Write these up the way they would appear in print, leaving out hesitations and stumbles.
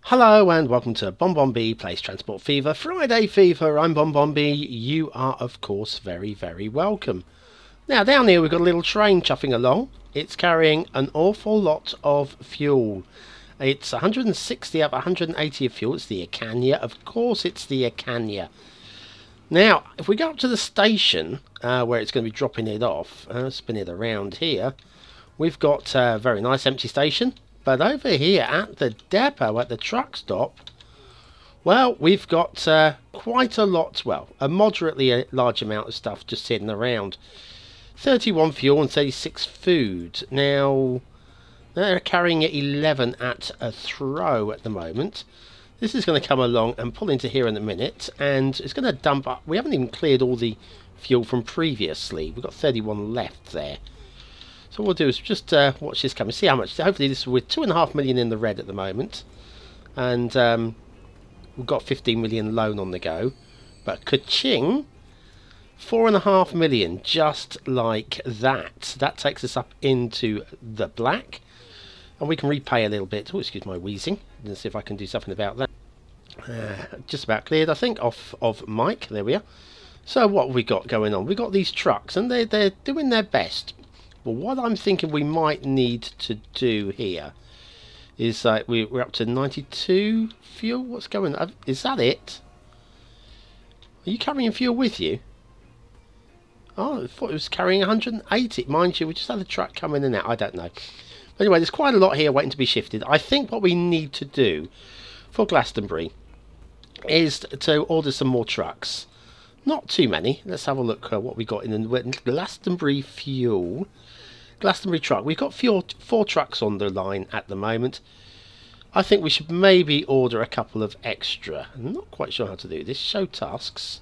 Hello and welcome to BonBonB Plays Transport Fever Friday Fever. I'm BonBonB. You are of course very welcome. Now down here we've got a little train chuffing along. It's carrying an awful lot of fuel. It's 160 up 180 of fuel. It's the Icania. Of course it's the Icania. Now if we go up to the station where it's going to be dropping it off, spin it around here, we've got a very nice empty station. But over here at the depot, at the truck stop, well, we've got quite a lot, well, a moderately large amount of stuff just sitting around. 31 fuel and 36 food. Now, they're carrying 11 at a throw at the moment. This is going to come along and pull into here in a minute, and it's going to dump up. We haven't even cleared all the fuel from previously. We've got 31 left there. So what we'll do is just watch this coming, see how much. Hopefully this is with 2.5 million in the red at the moment, and we've got 15 million loan on the go. But ka-ching, 4.5 million, just like that. That takes us up into the black, and we can repay a little bit. Oh, excuse my wheezing. Let's see if I can do something about that. Just about cleared, I think, off of Mike. There we are. So what have we got going on? We've got these trucks, and they're doing their best. Well, what I'm thinking we might need to do here is we're up to 92 fuel. What's going on? Is that it? Are you carrying fuel with you? Oh, I thought it was carrying 180. Mind you, we just had the truck come in and out. I don't know. But anyway, there's quite a lot here waiting to be shifted. I think what we need to do for Glastonbury is to order some more trucks. Not too many. Let's have a look at what we got in the Glastonbury fuel. Glastonbury truck. We've got 4 trucks on the line at the moment. I think we should maybe order a couple of extra. I'm not quite sure how to do this. Show tasks.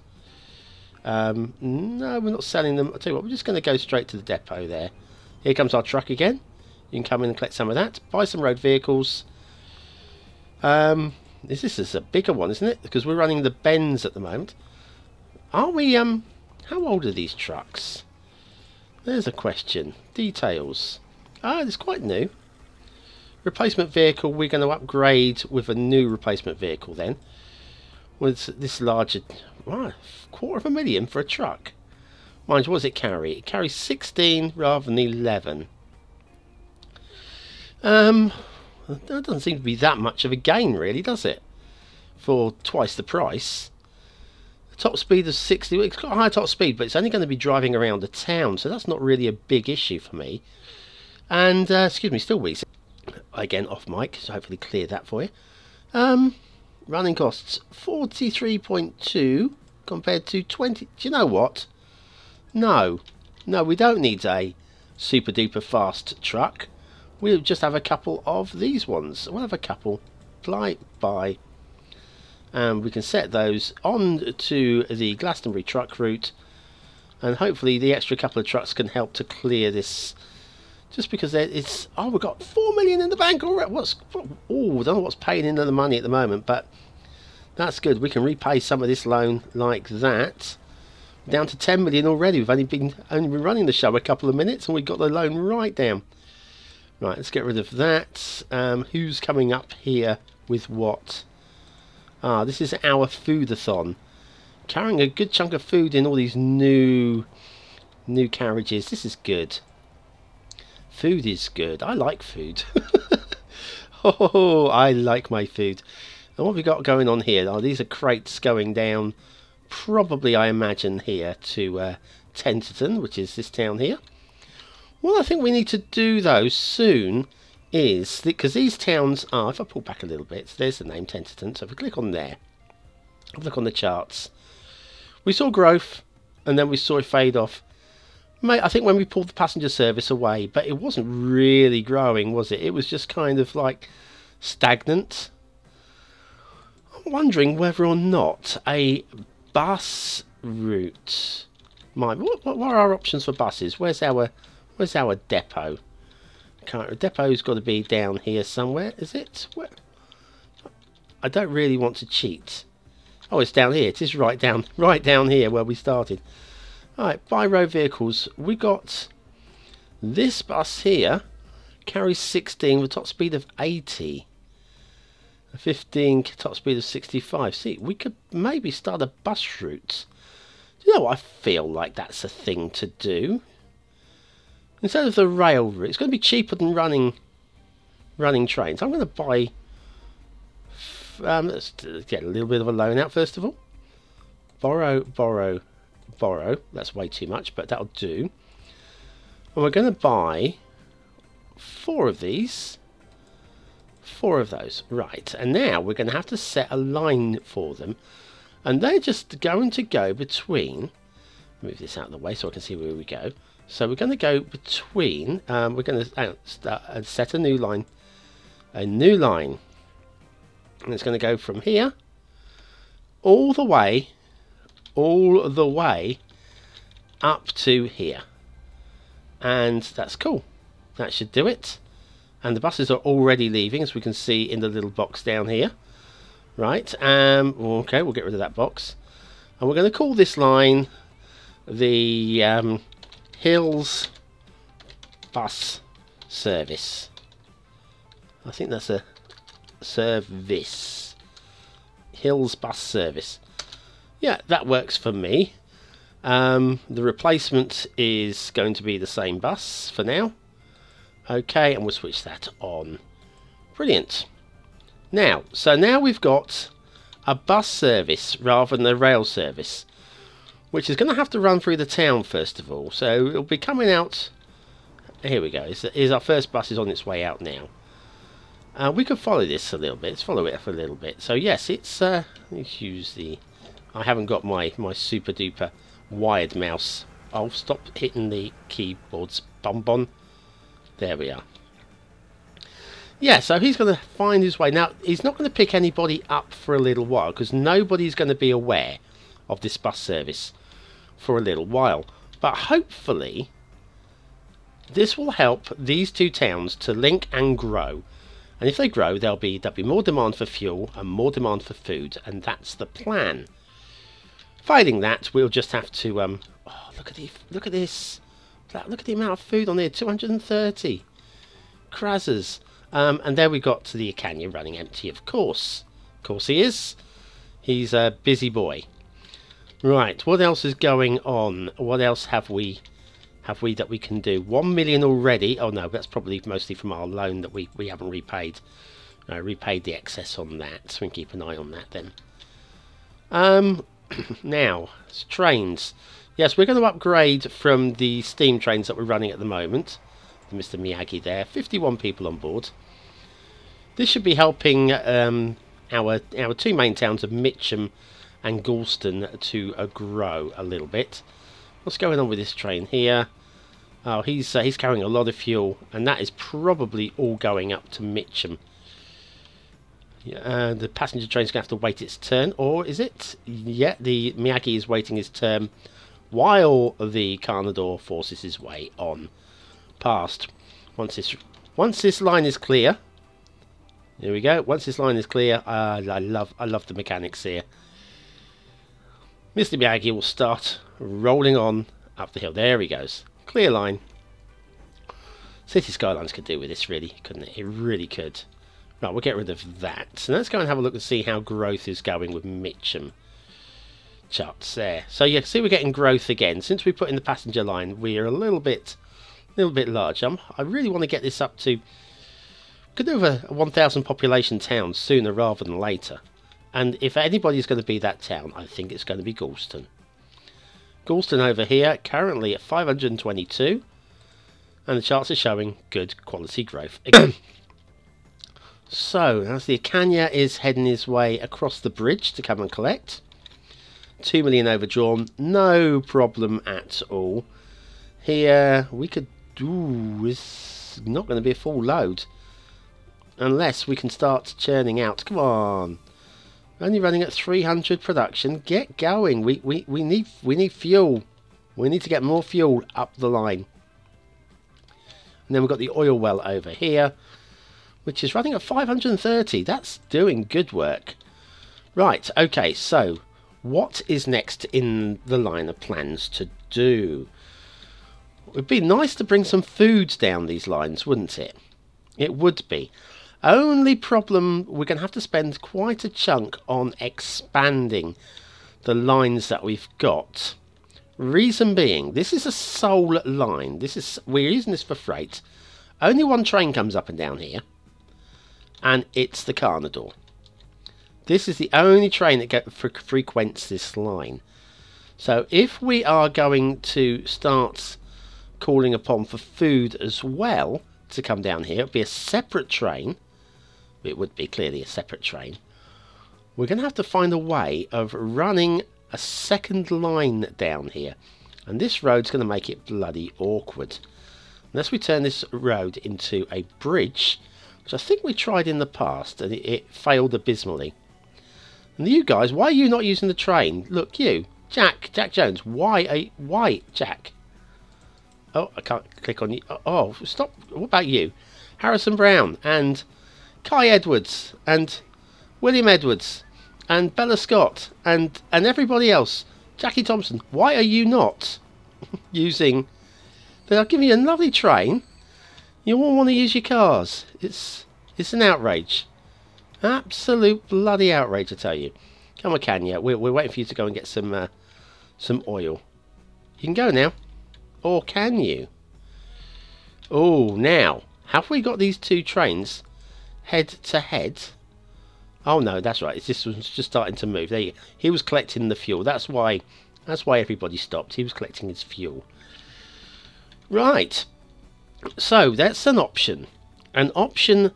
No, we're not selling them. I'll tell you what, we're just going to go straight to the depot there. Here comes our truck again. You can come in and collect some of that. Buy some road vehicles. This is a bigger one, isn't it? Because we're running the Benz at the moment. Are we, how old are these trucks? There's a question. Details. Ah, it's quite new. Replacement vehicle, we're going to upgrade with a new replacement vehicle then. With this larger, wow, 250,000 for a truck. Mind you, what does it carry? It carries 16 rather than 11. That doesn't seem to be that much of a gain really, does it? For twice the price. Top speed of 60. It's got a high top speed, but it's only going to be driving around the town, so that's not really a big issue for me. And excuse me, still wheezing again off mic, so hopefully clear that for you. Running costs 43.2 compared to 20. Do you know what? No, we don't need a super duper fast truck. We'll just have a couple of these ones. We'll have a couple fly by. And we can set those on to the Glastonbury truck route, and hopefully the extra couple of trucks can help to clear this. Just because it's, oh, we've got 4 million in the bank already. Oh, I don't know what's paying into the money at the moment, but that's good. We can repay some of this loan like that. Down to 10 million already. We've only been running the show a couple of minutes, and we've got the loan right down. Right, let's get rid of that. Who's coming up here with what? Ah, this is our foodathon. Carrying a good chunk of food in all these new carriages. This is good. Food is good. I like food. Oh, I like my food. And what have we got going on here? Oh, these are crates going down, probably I imagine here to Tenterton, which is this town here. What I think we need to do though soon is, because these towns are, if I pull back a little bit, there's the name Tenterton, so if we click on there, look on the charts, we saw growth and then we saw it fade off. I think when we pulled the passenger service away, but it wasn't really growing, was it? It was just kind of like stagnant. I'm wondering whether or not a bus route might, what are our options for buses? Where's our depot? Depot's got to be down here somewhere, is it? Where? I don't really want to cheat. Oh, it's down here. It is right down here where we started. Alright, buy road vehicles. We got this bus here, carries 16 with a top speed of 80. 15 top speed of 65. See, we could maybe start a bus route. Do you know what? I feel like that's a thing to do. Instead of the rail route, it's going to be cheaper than running trains. I'm going to buy... let's get a little bit of a loan out first of all. Borrow, borrow, borrow. That's way too much, but that'll do. And we're going to buy 4 of these. 4 of those. Right, and now we're going to have to set a line for them. And they're just going to go between... Move this out of the way so I can see where we go. So we're going to go between... we're going to set a new line. A new line. And it's going to go from here all the way up to here. And that's cool. That should do it. And the buses are already leaving, as we can see in the little box down here. Right, okay, we'll get rid of that box. And we're going to call this line the Hills Bus Service. I think that's a service. Hills Bus Service. Yeah, that works for me. The replacement is going to be the same bus for now. Okay, and we'll switch that on. Brilliant. Now, so now we've got a bus service rather than a rail service, which is going to have to run through the town first of all. So it'll be coming out. Here we go. Here's our first bus is on its way out now. We could follow this a little bit. Let's follow it for a little bit. So yes, it's let's use the... I haven't got my super duper wired mouse. I'll stop hitting the keyboards. Bonbon. There we are. Yeah, so he's going to find his way. Now, he's not going to pick anybody up for a little while because nobody's going to be aware of this bus service for a little while. But hopefully, this will help these 2 towns to link and grow. And if they grow, there'll be more demand for fuel and more demand for food. And that's the plan. Failing that, we'll just have to... oh, look at this. Look at the amount of food on there. 230. Krazzers. And there we got to the Icania running empty, of course. Of course he is. He's a busy boy. Right, what else is going on? What else have we that we can do? 1 million already. Oh no, that's probably mostly from our loan that we haven't repaid. Repaid the excess on that, so we can keep an eye on that then. Now, trains. Yes, we're going to upgrade from the steam trains that we're running at the moment. Mr. Miyagi there. 51 people on board. This should be helping our 2 main towns of Mitcham and Galston to grow a little bit. What's going on with this train here? Oh, he's carrying a lot of fuel, and that is probably all going up to Mitcham. Yeah, the passenger train's going to have to wait its turn, or is it? Yeah, the Miyagi is waiting his turn while the Carnador forces his way on past. Once this line is clear, here we go. Once this line is clear, I love the mechanics here. Mr. Miyagi will start rolling on up the hill. There he goes. Clear line. City Skylines could do with this, really, couldn't it? It really could. Right, we'll get rid of that. So let's go and have a look and see how growth is going with Mitcham. Charts there. So yeah, see we're getting growth again. Since we put in the passenger line, we're a little bit large. I really want to get this up to... Could do a 1,000 population town sooner rather than later. And if anybody's going to be that town, I think it's going to be Galston. Galston over here, currently at 522. And the charts are showing good quality growth again. So, as the Icania is heading his way across the bridge to come and collect. 2 million overdrawn, no problem at all. Here, we could do... It's not going to be a full load. Unless we can start churning out. Come on. Only running at 300 production. Get going. We need fuel. We need to get more fuel up the line. And then we've got the oil well over here, which is running at 530. That's doing good work. Right, okay, so what is next in the line of plans to do? It would be nice to bring some food down these lines, wouldn't it? It would be. Only problem, we're going to have to spend quite a chunk on expanding the lines that we've got. Reason being, this is a sole line. We're using this for freight. Only one train comes up and down here, and it's the Carnador. This is the only train that frequents this line. So if we are going to start calling upon for food as well to come down here, it would be a separate train. It would be clearly a separate train. We're going to have to find a way of running a second line down here, and this road's going to make it bloody awkward unless we turn this road into a bridge, which I think we tried in the past and it failed abysmally. And you guys, why are you not using the train? Look, you Jack Jones, why Jack? Oh, I can't click on you. Oh, stop. What about you? Harrison Brown and Kai Edwards and William Edwards and Bella Scott and everybody else. Jackie Thompson, why are you not using... They're giving you a lovely train. You all want to use your cars. It's an outrage. Absolute bloody outrage, I tell you. Come on, Kanya. We're waiting for you to go and get some oil. You can go now. Or can you? Oh, now. Have we got these two trains head to head? Oh no, that's right. This was just starting to move. There you go. He was collecting the fuel. That's why everybody stopped. He was collecting his fuel. Right. So that's an option. An option,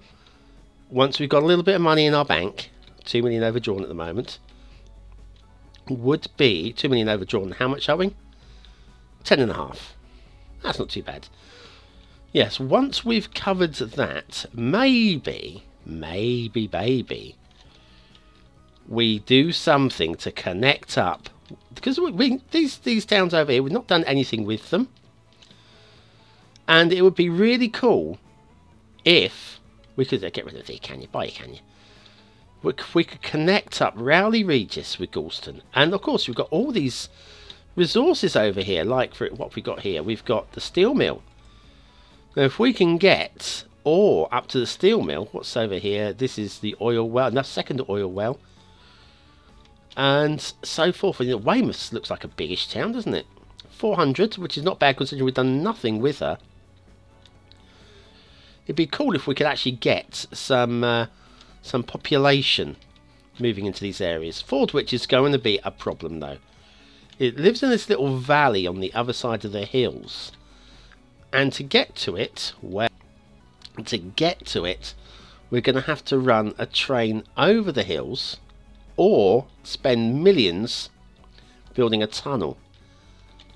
once we've got a little bit of money in our bank, 2 million overdrawn at the moment, would be 2 million overdrawn. How much owing? 10.5. That's not too bad. Yes, once we've covered that, maybe, we do something to connect up, because these towns over here, we've not done anything with them, and it would be really cool if we could get rid of the Canyon. Bye, Canyon. We could connect up Rowley Regis with Galston, and of course we've got all these resources over here. Like for what we got here, we've got the steel mill. Now, if we can get ore up to the steel mill, what's over here? This is the oil well, no, second oil well, and so forth. And Weymouth looks like a biggish town, doesn't it? 400, which is not bad considering we've done nothing with her. It'd be cool if we could actually get some population moving into these areas. Ford, which is going to be a problem though. It lives in this little valley on the other side of the hills, and to get to it, we're going to have to run a train over the hills, or spend millions building a tunnel.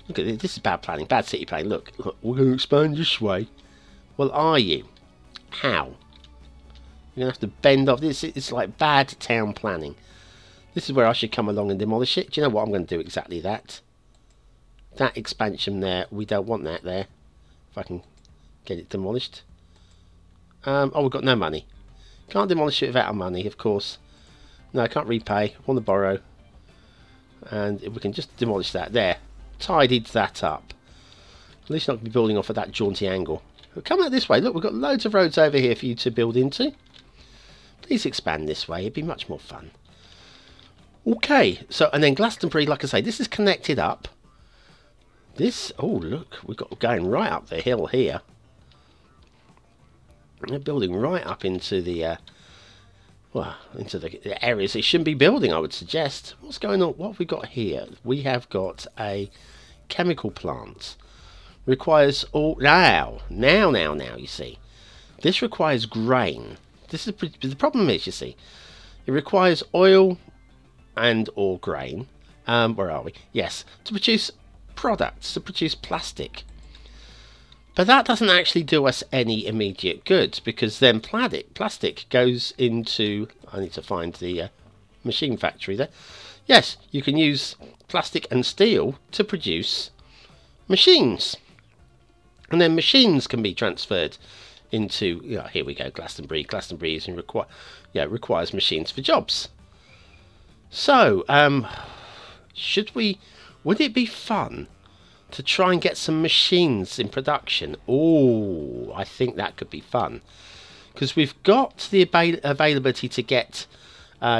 Look at this. This is bad planning, bad city planning. Look, we're going to expand this way. Well, are you? How? You're going to have to bend off. It's like bad town planning. This is where I should come along and demolish it. Do you know what? I'm going to do exactly that. That expansion there, we don't want that there. If I can get it demolished. Oh, we've got no money. Can't demolish it without our money, of course. No, I can't repay. I want to borrow. And if we can just demolish that there. Tidied that up. At least not going to be building off at that jaunty angle. Come out this way. Look, we've got loads of roads over here for you to build into. Please expand this way. It'd be much more fun. Okay, so, and then Glastonbury, like I say, this is connected up. This, oh look, we've got going right up the hill here. They're building right up into the, well, into the areas they shouldn't be building, I would suggest. What's going on? What have we got here? We have got a chemical plant. Requires all, now, you see. This requires grain. This is, the problem is, you see, it requires oil and or grain, where are we? Yes, to produce products, to produce plastic. But that doesn't actually do us any immediate good, because then plastic goes into, I need to find the machine factory there. Yes, you can use plastic and steel to produce machines. And then machines can be transferred into, here we go, Glastonbury. Glastonbury is requires machines for jobs. So, would it be fun to try and get some machines in production? Oh, I think that could be fun. because we've got the availability to get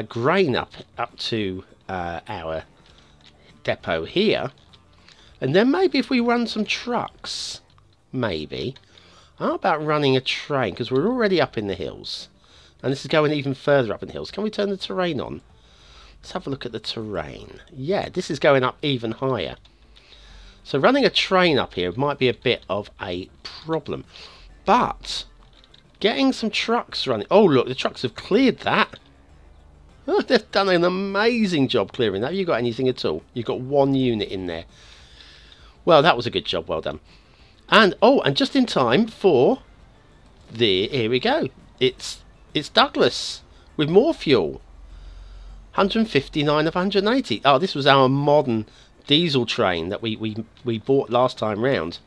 grain up to our depot here, and then maybe if we run some trucks, maybe. How about running a train, because we're already up in the hills, and this is going even further up in the hills. Can we turn the terrain on? Let's have a look at the terrain. Yeah, this is going up even higher. So running a train up here might be a bit of a problem. But getting some trucks running... Oh, look, the trucks have cleared that. Oh, they've done an amazing job clearing that. Have you got anything at all? You've got one unit in there. Well, that was a good job. Well done. And, oh, and just in time for the... Here we go. It's Douglas with more fuel. 159 of 180. Oh, this was our modern diesel train that we bought last time round.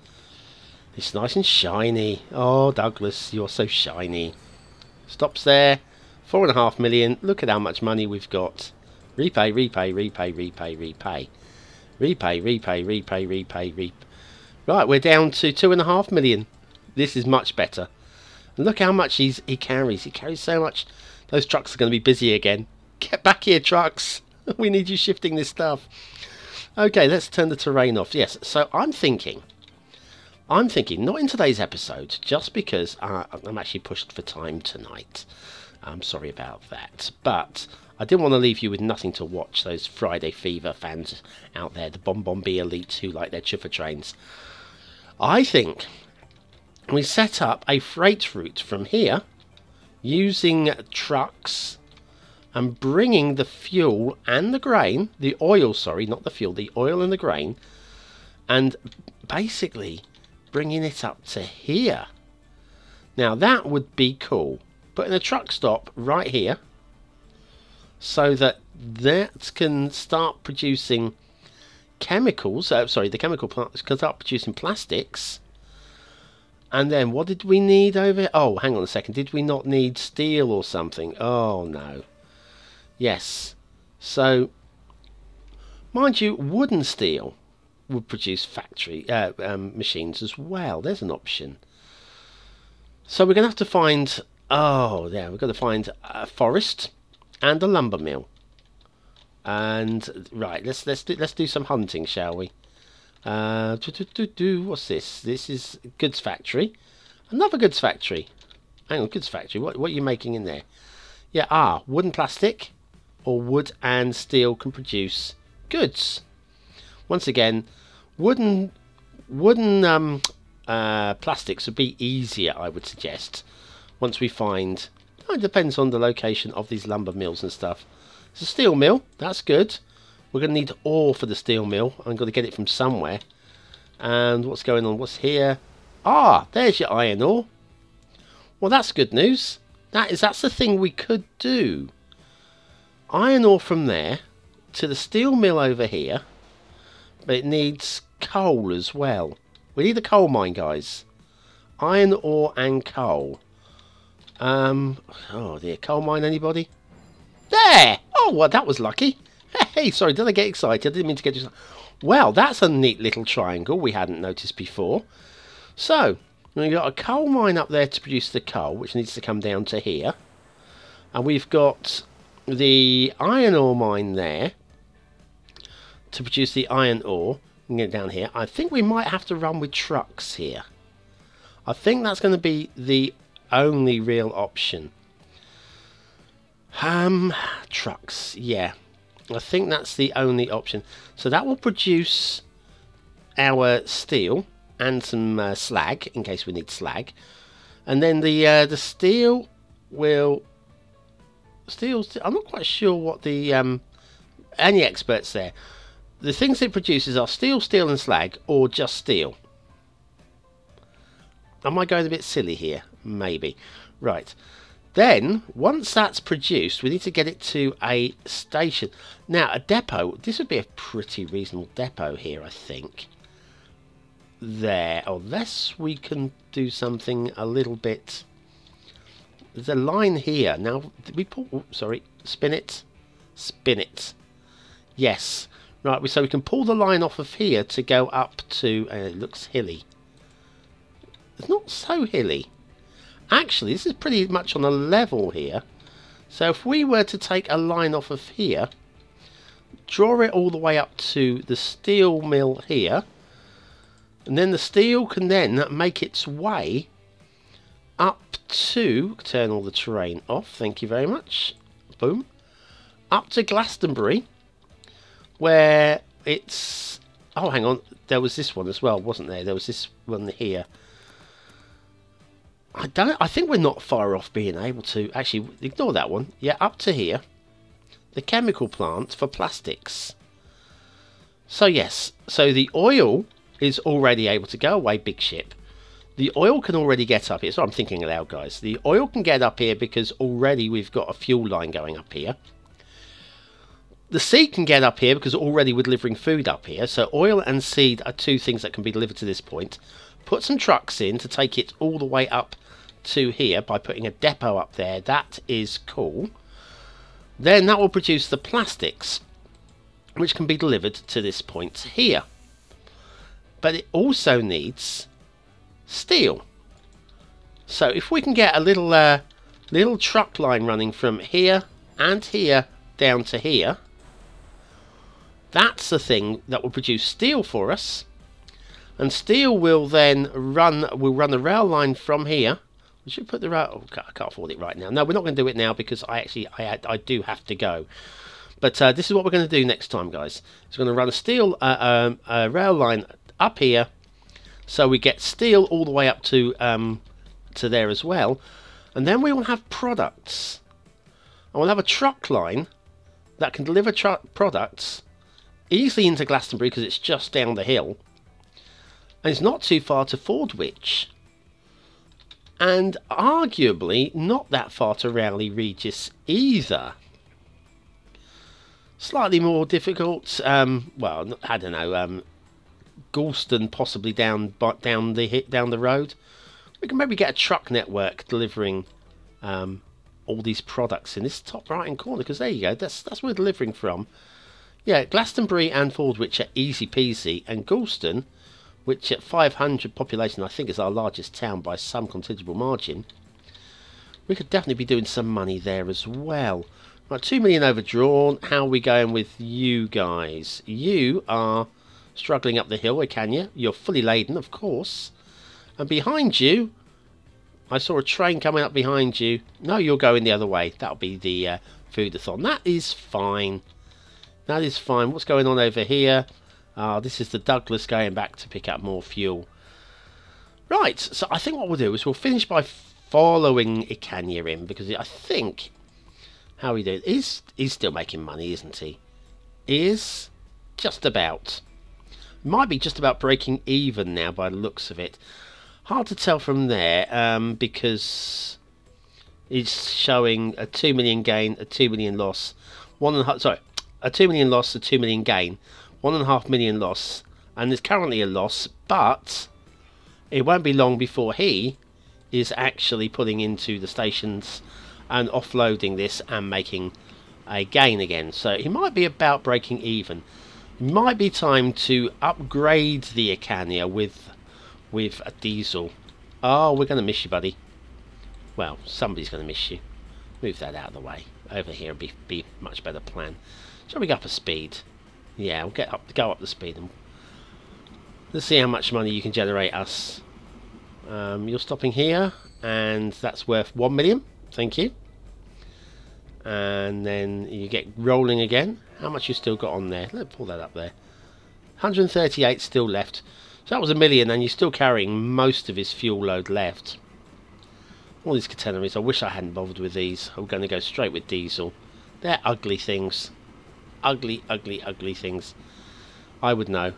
It's nice and shiny. Oh, Douglas, you're so shiny. Stops there. 4.5 million. Look at how much money we've got. Repay, repay, repay, repay, repay. Repay, repay, repay, repay, repay. Right, we're down to 2.5 million. This is much better. And look how much he carries. He carries so much. Those trucks are going to be busy again. Get back here, trucks. We need you shifting this stuff. Okay, let's turn the terrain off. Yes, so I'm thinking, not in today's episode, just because I'm actually pushed for time tonight. I'm sorry about that. But I didn't want to leave you with nothing to watch, those Friday Fever fans out there, the BonBonB elites who like their chuffer trains. I think we set up a freight route from here, using trucks, and bringing the fuel and the grain, the oil, sorry, not the fuel, the oil and the grain, and basically bringing it up to here. Now that would be cool. Putting a truck stop right here, so that can start producing chemicals. Sorry, the chemical plants can start producing plastics. And then what did we need over here? Oh, hang on a second. Did we not need steel or something? Oh no. Yes, so mind you, wooden steel would produce factory machines as well. There's an option. So we're going to have to find... Oh, yeah, we've got to find a forest and a lumber mill. And right, let's do some hunting, shall we? What's this? This is goods factory. Another goods factory. Hang on, goods factory. What are you making in there? Yeah, wooden plastic. Or wood and steel can produce goods. Once again, wooden plastics would be easier, I would suggest. Once we find, it depends on the location of these lumber mills and stuff. It's a steel mill, that's good. We're going to need ore for the steel mill. I'm going to get it from somewhere. And what's going on? What's here? There's your iron ore. Well, that's good news. That's the thing we could do. Iron ore from there to the steel mill over here, but it needs coal as well. We need a coal mine, guys. Iron ore and coal. Oh dear, coal mine, anybody? There! Oh, well, that was lucky. Hey, sorry, did I get excited? I didn't mean to get you. Well, that's a neat little triangle we hadn't noticed before. So, we've got a coal mine up there to produce the coal, which needs to come down to here. And we've got the iron ore mine there to produce the iron ore. We can get it down here. I think we might have to run with trucks here. I think that's going to be the only real option. Trucks, yeah. I think that's the only option. So that will produce our steel and some slag, in case we need slag. And then the steel will... I'm not quite sure what the... any experts there. The things it produces are steel, steel and slag, or just steel. Am I going a bit silly here? Maybe. Right. Then, once that's produced, we need to get it to a station. Now, a depot, this would be a pretty reasonable depot here, I think. There. Unless we can do something a little bit... There's a line here. Now, did we pull... Oh, sorry. Spin it. Spin it. Yes. Right, so we can pull the line off of here to go up to... it looks hilly. It's not so hilly. Actually, this is pretty much on a level here. So if we were to take a line off of here, draw it all the way up to the steel mill here, and then the steel can then make its way up to, turn all the terrain off, thank you very much, boom, up to Glastonbury, where it's, oh hang on, there was this one as well, wasn't there? There was this one here. I think we're not far off being able to, actually, ignore that one, yeah, up to here, the chemical plant for plastics. So yes, so the oil is already able to go away, big ship. The oil can already get up here. So I'm thinking aloud, guys. The oil can get up here because already we've got a fuel line going up here. The seed can get up here because already we're delivering food up here. So oil and seed are two things that can be delivered to this point. Put some trucks in to take it all the way up to here by putting a depot up there. That is cool. Then that will produce the plastics, which can be delivered to this point here. But it also needs steel. So if we can get a little truck line running from here and here down to here, that's the thing that will produce steel for us. And steel will then run the rail line from here. We should put the rail, oh, I can't afford it right now. No, we're not going to do it now because I do have to go. But this is what we're going to do next time, guys. It's going to run a steel rail line up here, so we get steel all the way up to there as well, and then we will have products, and we'll have a truck line that can deliver products easily into Glastonbury because it's just down the hill, and it's not too far to Fordwich, and arguably not that far to Rowley Regis either. Slightly more difficult, well, I don't know, Galston possibly down the road. We can maybe get a truck network delivering all these products in this top right hand corner, because there you go, that's where we're delivering from. Yeah, Glastonbury and Fordwich are easy peasy, and Galston, which at 500 population I think is our largest town by some considerable margin, we could definitely be doing some money there as well. Right, 2 million overdrawn. How are we going with you guys? You are struggling up the hill, can you? You're fully laden, of course. And behind you, I saw a train coming up behind you. No, you're going the other way. That'll be the foodathon. That is fine. That is fine. What's going on over here? This is the Douglas going back to pick up more fuel. Right, so I think what we'll do is we'll finish by following Ikanya in, because I think, how are we doing? He's still making money, isn't he? Is just about. Might be just about breaking even now by the looks of it. Hard to tell from there, because it's showing a 2 million gain, a 2 million loss, a 2 million loss, a 2 million gain, 1.5 million loss, and there's currently a loss, but it won't be long before he is actually putting into the stations and offloading this and making a gain again. So he might be about breaking even. It might be time to upgrade the Ikania with a diesel. Oh, we're going to miss you, buddy. Well, somebody's going to miss you. Move that out of the way. Over here would be much better plan. Shall we go up a speed? Yeah, we'll go up the speed. And let's see how much money you can generate us. You're stopping here, and that's worth 1 million. Thank you. And then you get rolling again. How much you still got on there? Let's pull that up there. 138 still left. So that was 1 million, and you're still carrying most of his fuel load left. All these catenaries, I wish I hadn't bothered with these. I'm going to go straight with diesel. They're ugly things. Ugly, ugly, ugly things. I would know.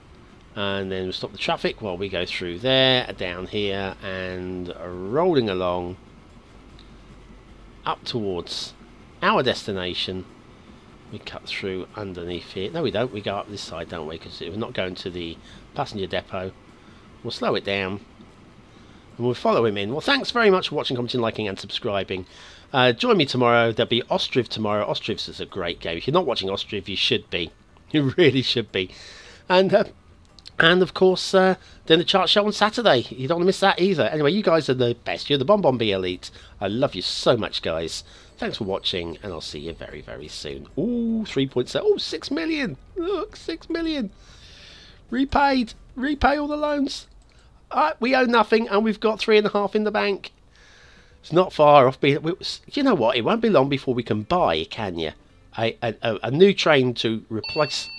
And then we'll stop the traffic while we go through there, down here, and rolling along up towards our destination. We cut through underneath here. No, we don't. We go up this side, don't we? Because we're not going to the passenger depot. We'll slow it down, and we'll follow him in. Well, thanks very much for watching, commenting, liking, and subscribing. Join me tomorrow. There'll be Ostriv tomorrow. Ostriv's is a great game. If you're not watching Ostriv, you should be. You really should be. And And of course, then the chart show on Saturday. You don't want to miss that either. Anyway, you guys are the best. You're the BonBonB elite. I love you so much, guys. Thanks for watching, and I'll see you very, very soon. Ooh, 3.7. Oh, 6 million. Look, 6 million. Repaid. Repay all the loans. We owe nothing, and we've got 3.5 in the bank. It's not far off. You know what? It won't be long before we can buy, can you? A new train to replace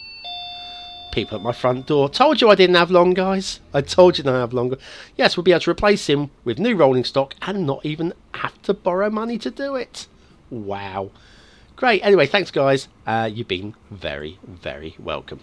people at my front door. Told you I didn't have long, guys. I told you I didn't have long. Yes, we'll be able to replace him with new rolling stock and not even have to borrow money to do it. Wow. Great. Anyway, thanks, guys. You've been very, very welcome.